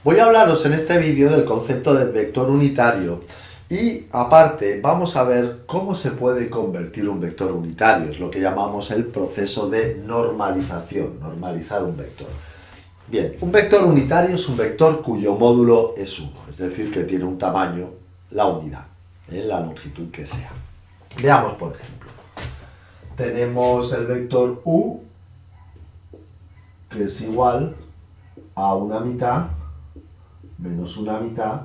Voy a hablaros en este vídeo del concepto del vector unitario y aparte vamos a ver cómo se puede convertir un vector unitario, es lo que llamamos el proceso de normalización, normalizar un vector. Bien, un vector unitario es un vector cuyo módulo es 1, es decir, que tiene un tamaño, la unidad, en la longitud que sea. Veamos, por ejemplo, tenemos el vector u, que es igual a una mitad menos una mitad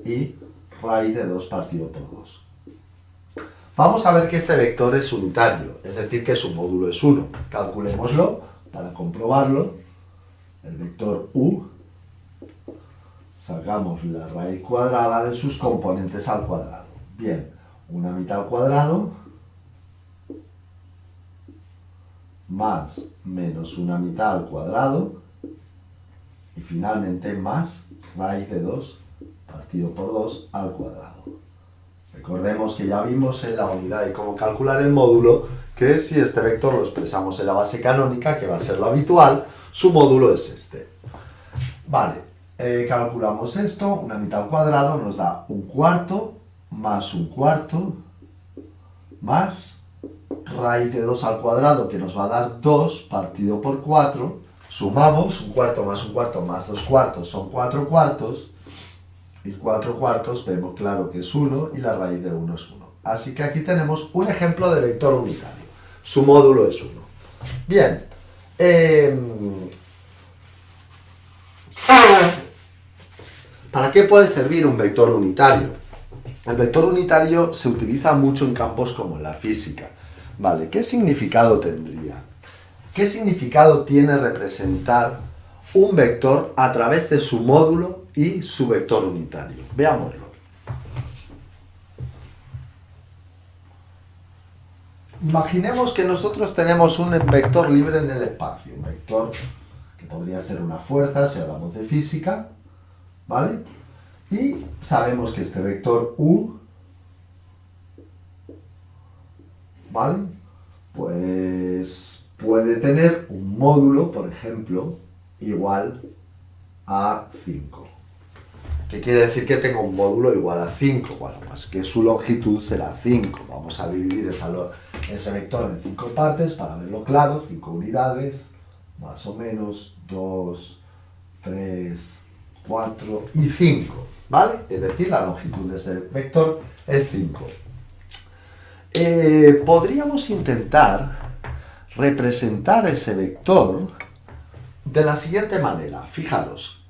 y raíz de 2 partido por 2. Vamos a ver que este vector es unitario, es decir, que su módulo es 1. Calculémoslo para comprobarlo. El vector u, sacamos la raíz cuadrada de sus componentes al cuadrado. Bien, una mitad al cuadrado más menos una mitad al cuadrado y finalmente más raíz de 2 partido por 2 al cuadrado. Recordemos que ya vimos en la unidad de cómo calcular el módulo que si este vector lo expresamos en la base canónica, que va a ser lo habitual, su módulo es este. Vale, calculamos esto, una mitad al cuadrado nos da un cuarto más raíz de 2 al cuadrado, que nos va a dar 2 partido por 4. Sumamos un cuarto más 2 cuartos son 4 cuartos, y 4 cuartos vemos claro que es 1 y la raíz de 1 es 1. Así que aquí tenemos un ejemplo de vector unitario. Su módulo es 1. Bien. ¿Para qué puede servir un vector unitario? El vector unitario se utiliza mucho en campos como en la física. Vale, ¿qué significado tendría? ¿Qué significado tiene representar un vector a través de su módulo y su vector unitario? Veámoslo. Imaginemos que nosotros tenemos un vector libre en el espacio, un vector que podría ser una fuerza si hablamos de física, ¿vale? Y sabemos que este vector u, ¿vale? Pues puede tener un módulo, por ejemplo, igual a 5. ¿Qué quiere decir que tenga un módulo igual a 5? Bueno, pues que su longitud será 5. Vamos a dividir ese vector en 5 partes para verlo claro, 5 unidades, más o menos 2, 3, 4 y 5, ¿vale? Es decir, la longitud de ese vector es 5. Podríamos intentar representar ese vector de la siguiente manera. Fijaros,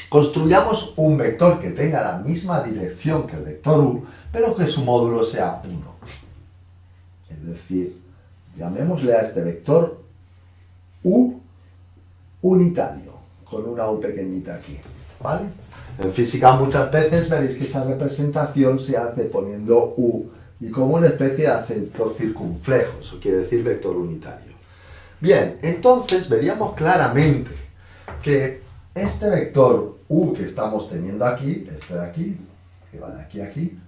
construyamos un vector que tenga la misma dirección que el vector u, pero que su módulo sea 1. Es decir, llamémosle a este vector u unitario, con una u pequeñita aquí, ¿vale? En física muchas veces veréis que esa representación se hace poniendo u y como una especie de acento circunflejo, eso quiere decir vector unitario. Bien, entonces veríamos claramente que este vector u que estamos teniendo aquí, este de aquí, que va de aquí a aquí,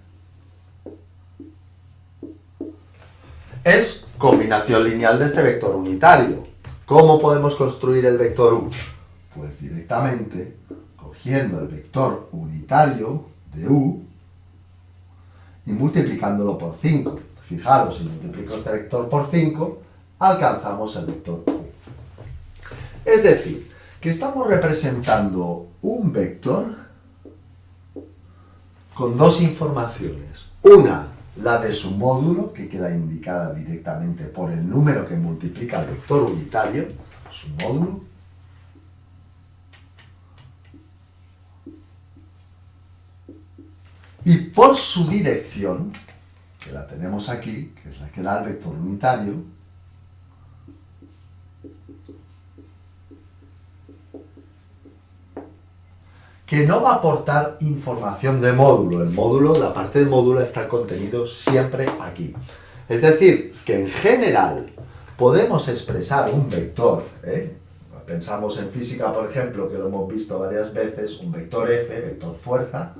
es combinación lineal de este vector unitario. ¿Cómo podemos construir el vector u? Pues directamente cogiendo el vector unitario de u y multiplicándolo por 5. Fijaros, si multiplico este vector por 5, alcanzamos el vector u. Es decir, que estamos representando un vector con dos informaciones. Una, la de su módulo, que queda indicada directamente por el número que multiplica el vector unitario, su módulo. Y por su dirección, que la tenemos aquí, que es la que da el vector unitario, que no va a aportar información de módulo. El módulo, la parte de módulo está contenido siempre aquí. Es decir, que en general podemos expresar un vector, pensamos en física, por ejemplo, que lo hemos visto varias veces, un vector F, vector fuerza,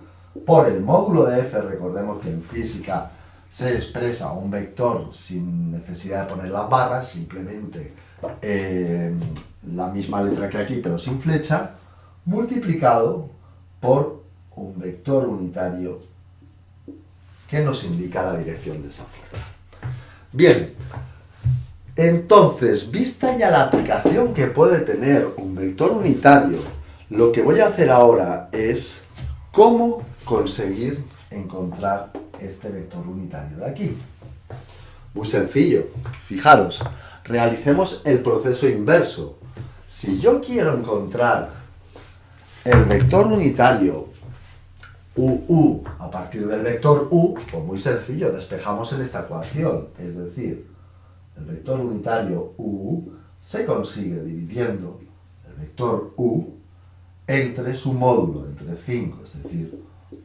por el módulo de F. Recordemos que en física se expresa un vector sin necesidad de poner las barras, simplemente la misma letra que aquí, pero sin flecha. multiplicado por un vector unitario que nos indica la dirección de esa forma. Bien, entonces, vista ya la aplicación que puede tener un vector unitario, lo que voy a hacer ahora es cómo conseguir encontrar este vector unitario de aquí. Muy sencillo, fijaros, realicemos el proceso inverso. Si yo quiero encontrar el vector unitario UU a partir del vector U, pues muy sencillo, despejamos en esta ecuación, es decir, el vector unitario U se consigue dividiendo el vector U entre su módulo, entre 5, es decir,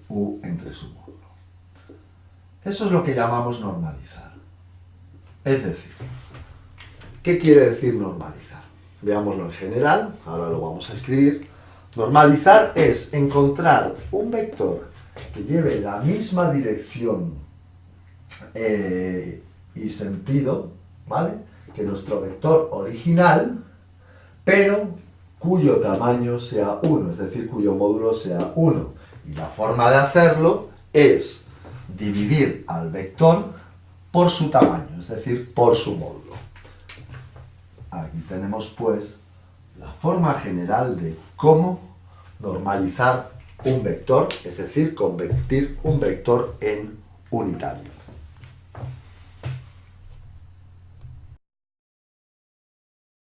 U entre su módulo. Eso es lo que llamamos normalizar. Es decir, ¿qué quiere decir normalizar? Veámoslo en general, ahora lo vamos a escribir. Normalizar es encontrar un vector que lleve la misma dirección y sentido, ¿vale?, que nuestro vector original, pero cuyo tamaño sea 1, es decir, cuyo módulo sea 1. Y la forma de hacerlo es dividir al vector por su tamaño, es decir, por su módulo. Aquí tenemos, pues, la forma general de cómo normalizar un vector, es decir, convertir un vector en unitario.